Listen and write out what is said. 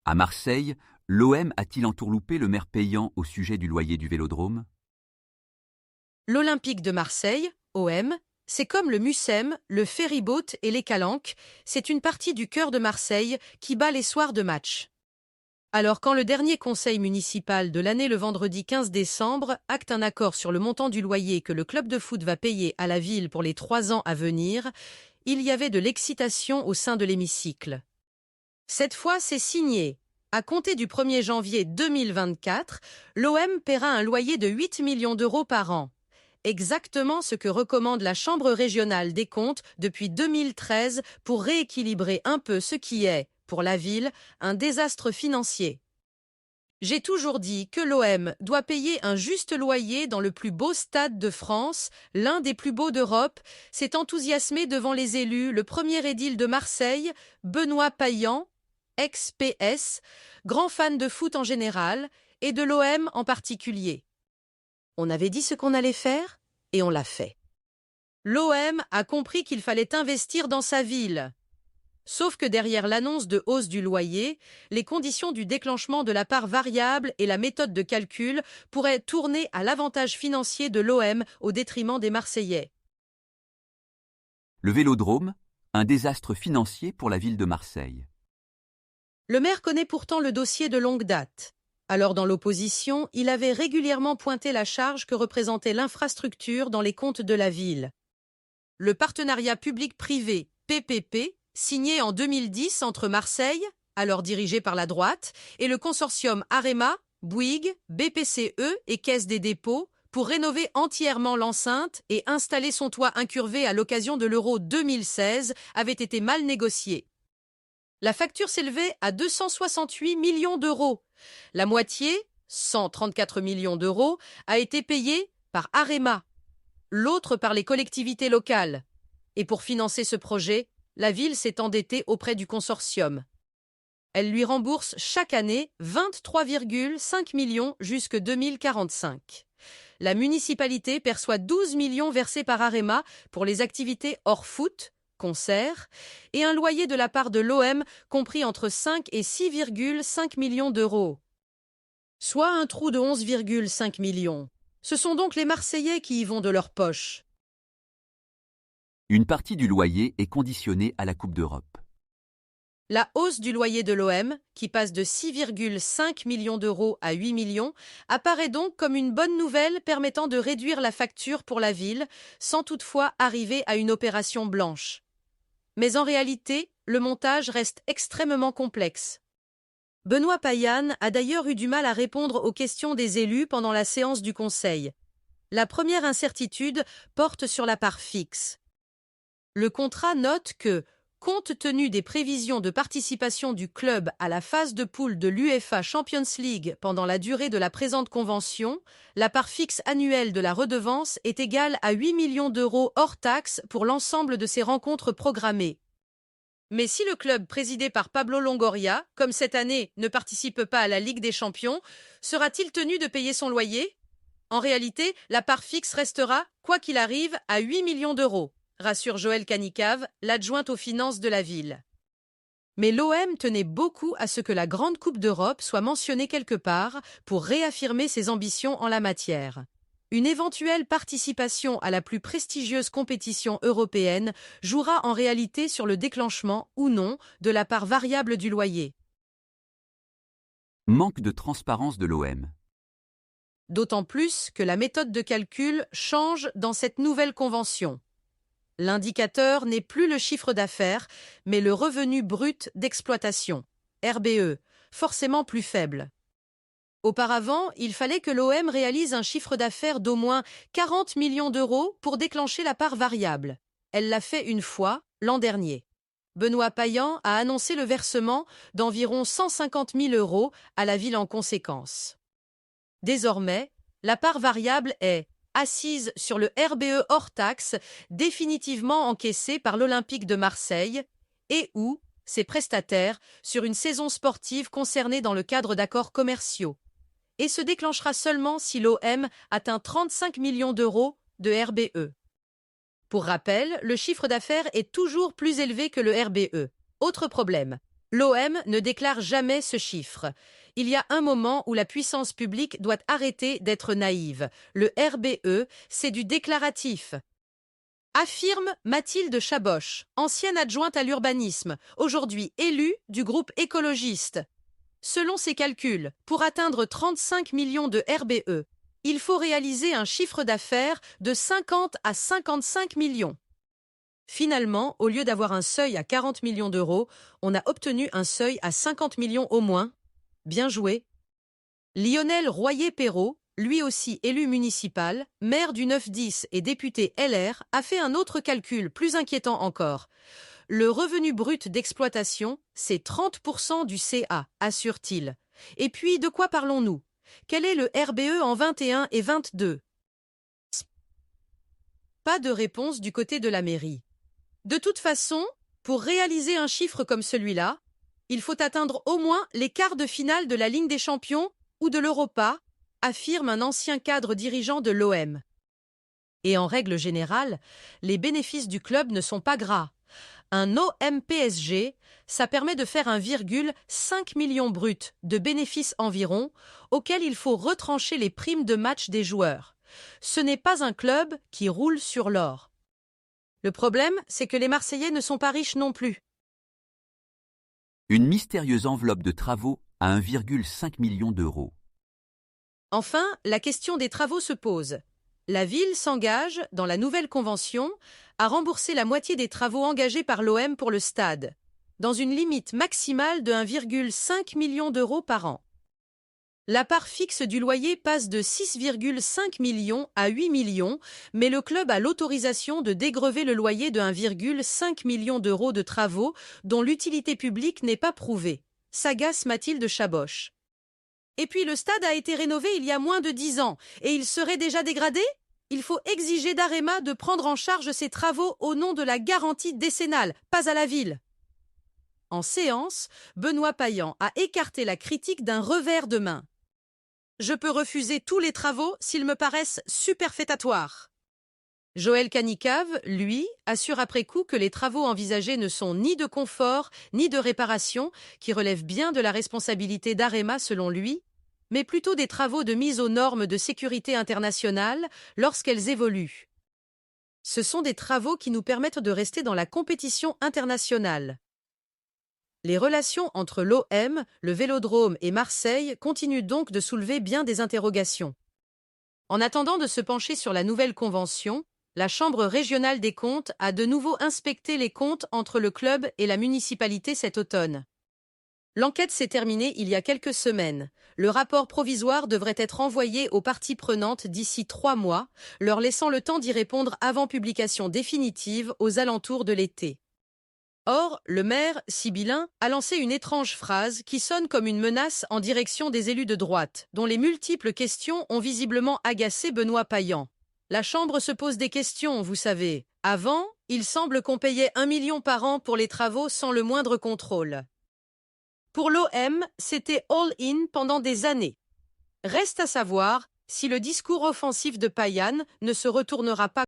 À Marseille, l'OM a-t-il entourloupé le maire payant au sujet du loyer du Vélodrome? L'Olympique de Marseille, OM, c'est comme le Mucem, le ferryboat et les calanques, c'est une partie du cœur de Marseille qui bat les soirs de match. Alors quand le dernier conseil municipal de l'année le vendredi 15 décembre acte un accord sur le montant du loyer que le club de foot va payer à la ville pour les 3 ans à venir, il y avait de l'excitation au sein de l'hémicycle. Cette fois, c'est signé. À compter du 1er janvier 2024, l'OM paiera un loyer de 8 millions d'euros par an. Exactement ce que recommande la Chambre régionale des comptes depuis 2013 pour rééquilibrer un peu ce qui est, pour la ville, un désastre financier. J'ai toujours dit que l'OM doit payer un juste loyer dans le plus beau stade de France, l'un des plus beaux d'Europe, s'est enthousiasmé devant les élus le premier édile de Marseille, Benoît Payan, ex-PS, grand fan de foot en général et de l'OM en particulier. On avait dit ce qu'on allait faire et on l'a fait. L'OM a compris qu'il fallait investir dans sa ville. Sauf que derrière l'annonce de hausse du loyer, les conditions du déclenchement de la part variable et la méthode de calcul pourraient tourner à l'avantage financier de l'OM au détriment des Marseillais. Le Vélodrome, un désastre financier pour la ville de Marseille. Le maire connaît pourtant le dossier de longue date. Alors dans l'opposition, il avait régulièrement pointé la charge que représentait l'infrastructure dans les comptes de la ville. Le partenariat public-privé, PPP, signé en 2010 entre Marseille, alors dirigé par la droite, et le consortium Arema, Bouygues, BPCE et Caisse des dépôts, pour rénover entièrement l'enceinte et installer son toit incurvé à l'occasion de l'Euro 2016, avait été mal négocié. La facture s'élevait à 268 millions d'euros. La moitié, 134 millions d'euros, a été payée par Arema, l'autre par les collectivités locales. Et pour financer ce projet, la ville s'est endettée auprès du consortium. Elle lui rembourse chaque année 23,5 millions jusque 2045. La municipalité perçoit 12 millions versés par Arema pour les activités hors foot, concerts, et un loyer de la part de l'OM compris entre 5 et 6,5 millions d'euros. Soit un trou de 11,5 millions. Ce sont donc les Marseillais qui y vont de leur poche. Une partie du loyer est conditionnée à la Coupe d'Europe. La hausse du loyer de l'OM, qui passe de 6,5 millions d'euros à 8 millions, apparaît donc comme une bonne nouvelle permettant de réduire la facture pour la ville, sans toutefois arriver à une opération blanche. Mais en réalité, le montage reste extrêmement complexe. Benoît Payan a d'ailleurs eu du mal à répondre aux questions des élus pendant la séance du Conseil. La première incertitude porte sur la part fixe. Le contrat note que, compte tenu des prévisions de participation du club à la phase de poule de l'UEFA Champions League pendant la durée de la présente convention, la part fixe annuelle de la redevance est égale à 8 millions d'euros hors taxes pour l'ensemble de ces rencontres programmées. Mais si le club présidé par Pablo Longoria, comme cette année, ne participe pas à la Ligue des Champions, sera-t-il tenu de payer son loyer? En réalité, la part fixe restera, quoi qu'il arrive, à 8 millions d'euros, rassure Joël Canicave, l'adjointe aux finances de la ville. Mais l'OM tenait beaucoup à ce que la Grande Coupe d'Europe soit mentionnée quelque part pour réaffirmer ses ambitions en la matière. Une éventuelle participation à la plus prestigieuse compétition européenne jouera en réalité sur le déclenchement ou non de la part variable du loyer. Manque de transparence de l'OM. D'autant plus que la méthode de calcul change dans cette nouvelle convention. L'indicateur n'est plus le chiffre d'affaires, mais le revenu brut d'exploitation, RBE, forcément plus faible. Auparavant, il fallait que l'OM réalise un chiffre d'affaires d'au moins 40 millions d'euros pour déclencher la part variable. Elle l'a fait une fois, l'an dernier. Benoît Payan a annoncé le versement d'environ 150 000 euros à la ville en conséquence. Désormais, la part variable est assise sur le RBE hors taxe définitivement encaissé par l'Olympique de Marseille et ou ses prestataires sur une saison sportive concernée dans le cadre d'accords commerciaux, et se déclenchera seulement si l'OM atteint 35 millions d'euros de RBE. Pour rappel, le chiffre d'affaires est toujours plus élevé que le RBE. Autre problème, L'OM ne déclare jamais ce chiffre. Il y a un moment où la puissance publique doit arrêter d'être naïve. Le RBE, c'est du déclaratif. Affirme Mathilde Chaboch, ancienne adjointe à l'urbanisme, aujourd'hui élue du groupe écologiste. Selon ses calculs, pour atteindre 35 millions de RBE, il faut réaliser un chiffre d'affaires de 50 à 55 millions. Finalement, au lieu d'avoir un seuil à 40 millions d'euros, on a obtenu un seuil à 50 millions au moins. Bien joué. Lionel Royer-Perrault, lui aussi élu municipal, maire du 9-10 et député LR, a fait un autre calcul plus inquiétant encore. Le revenu brut d'exploitation, c'est 30% du CA, assure-t-il. Et puis, de quoi parlons-nous? Quel est le RBE en 21 et 22? Pas de réponse du côté de la mairie. De toute façon, pour réaliser un chiffre comme celui-là, il faut atteindre au moins les quarts de finale de la Ligue des Champions ou de l'Europa, affirme un ancien cadre dirigeant de l'OM. Et en règle générale, les bénéfices du club ne sont pas gras. Un OM-PSG, ça permet de faire 1,5 million brut de bénéfices environ, auquel il faut retrancher les primes de match des joueurs. Ce n'est pas un club qui roule sur l'or. Le problème, c'est que les Marseillais ne sont pas riches non plus. Une mystérieuse enveloppe de travaux à 1,5 million d'euros. Enfin, la question des travaux se pose. La ville s'engage, dans la nouvelle convention, à rembourser la moitié des travaux engagés par l'OM pour le stade, dans une limite maximale de 1,5 million d'euros par an. La part fixe du loyer passe de 6,5 millions à 8 millions, mais le club a l'autorisation de dégrever le loyer de 1,5 million d'euros de travaux dont l'utilité publique n'est pas prouvée. S'agace Mathilde Chaboch. Et puis le stade a été rénové il y a moins de 10 ans, et il serait déjà dégradé? Il faut exiger d'Arema de prendre en charge ces travaux au nom de la garantie décennale, pas à la ville. En séance, Benoît Payan a écarté la critique d'un revers de main. Je peux refuser tous les travaux s'ils me paraissent superfétatoires. Joël Canicave, lui, assure après coup que les travaux envisagés ne sont ni de confort ni de réparation, qui relèvent bien de la responsabilité d'Arema selon lui, mais plutôt des travaux de mise aux normes de sécurité internationale lorsqu'elles évoluent. Ce sont des travaux qui nous permettent de rester dans la compétition internationale. Les relations entre l'OM, le Vélodrome et Marseille continuent donc de soulever bien des interrogations. En attendant de se pencher sur la nouvelle convention, la Chambre régionale des comptes a de nouveau inspecté les comptes entre le club et la municipalité cet automne. L'enquête s'est terminée il y a quelques semaines. Le rapport provisoire devrait être envoyé aux parties prenantes d'ici 3 mois, leur laissant le temps d'y répondre avant publication définitive aux alentours de l'été. Or, le maire, sibyllin, a lancé une étrange phrase qui sonne comme une menace en direction des élus de droite, dont les multiples questions ont visiblement agacé Benoît Payan. La Chambre se pose des questions, vous savez. Avant, il semble qu'on payait 1 million par an pour les travaux sans le moindre contrôle. Pour l'OM, c'était all-in pendant des années. Reste à savoir si le discours offensif de Payan ne se retournera pas